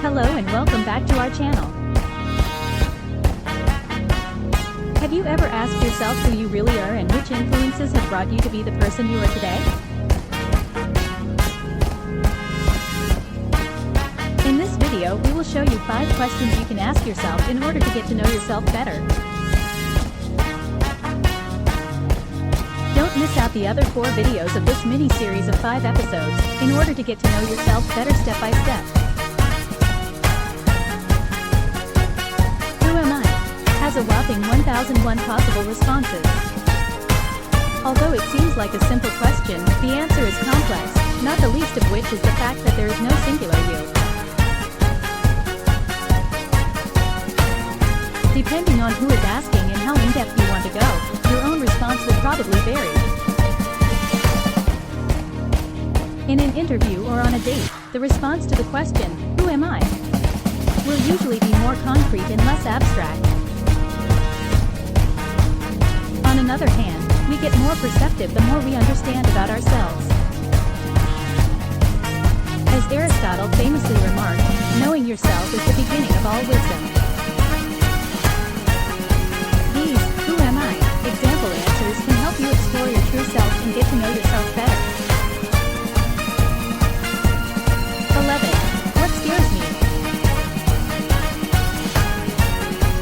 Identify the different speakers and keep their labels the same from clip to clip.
Speaker 1: Hello and welcome back to our channel. Have you ever asked yourself who you really are and which influences have brought you to be the person you are today? In this video, we will show you 5 questions you can ask yourself in order to get to know yourself better. Don't miss out the other 4 videos of this mini-series of 5 episodes, in order to get to know yourself better step by step. Who am I? Has a whopping 1,001 possible responses. Although it seems like a simple question, the answer is complex, not the least of which is the fact that there is no singular you. Depending on who is asking and how in-depth you want to go, your own response will probably vary. In an interview or on a date, the response to the question, "Who am I?" will usually be more concrete and less abstract. On another hand, we get more perceptive the more we understand about ourselves. As Aristotle famously remarked, knowing yourself is the beginning of all wisdom. These, "Who am I?" example answers can help you explore your true self and get to know yourself better. 11. What scares me?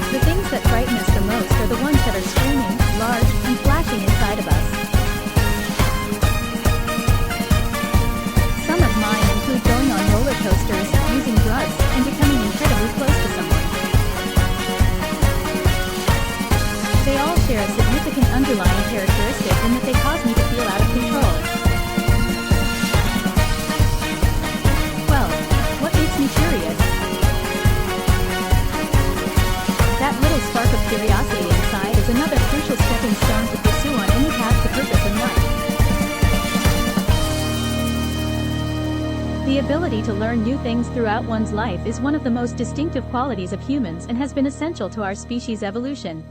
Speaker 1: The things that frighten us the most are the ones that are screaming, large, and flashing inside of us. Some of mine include going on roller coasters, using drugs, and becoming incredibly close to someone. They all share a significant underlying characteristic in that they cause me to feel out of control. 12. What makes me curious? That little spark of curiosity inside is another crucial stepping stone to pursue on any path to purpose in life. The ability to learn new things throughout one's life is one of the most distinctive qualities of humans and has been essential to our species' evolution.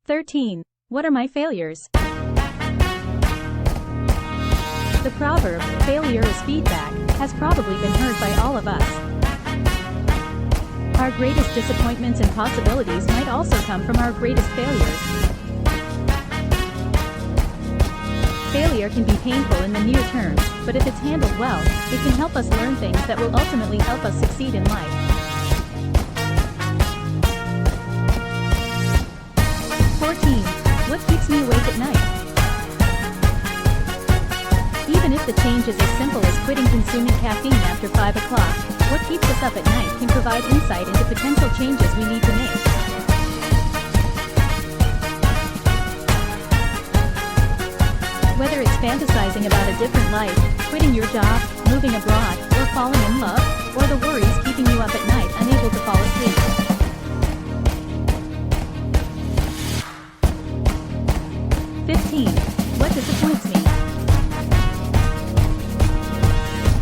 Speaker 1: 13. What are my failures? The proverb, "Failure is feedback," has probably been heard by all of us. Our greatest disappointments and possibilities might also come from our greatest failures. Failure can be painful in the near term, but if it's handled well, it can help us learn things that will ultimately help us succeed in life. 14. What keeps me awake at night? Even if the change is as simple as quitting consuming caffeine after 5 o'clock, what keeps us up at night can provide insight into potential changes we need to make. Whether it's fantasizing about a different life, quitting your job, moving abroad, or falling in love, or the worries keeping you up at night unable to fall asleep. 15. What disappoints me?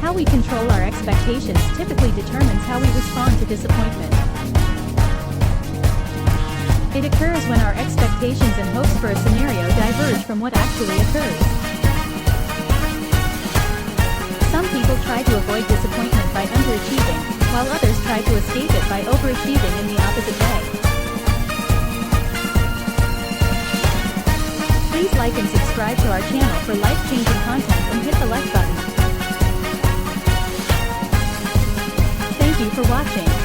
Speaker 1: How we control our expectations typically determines how we respond to disappointment. It occurs when our expectations and hopes for a scenario diverge from what actually occurs. Some people try to avoid disappointment by underachieving, while others try to escape it by overachieving in the opposite way. Please like and subscribe to our channel for life-changing content and hit the like button. Thank you for watching.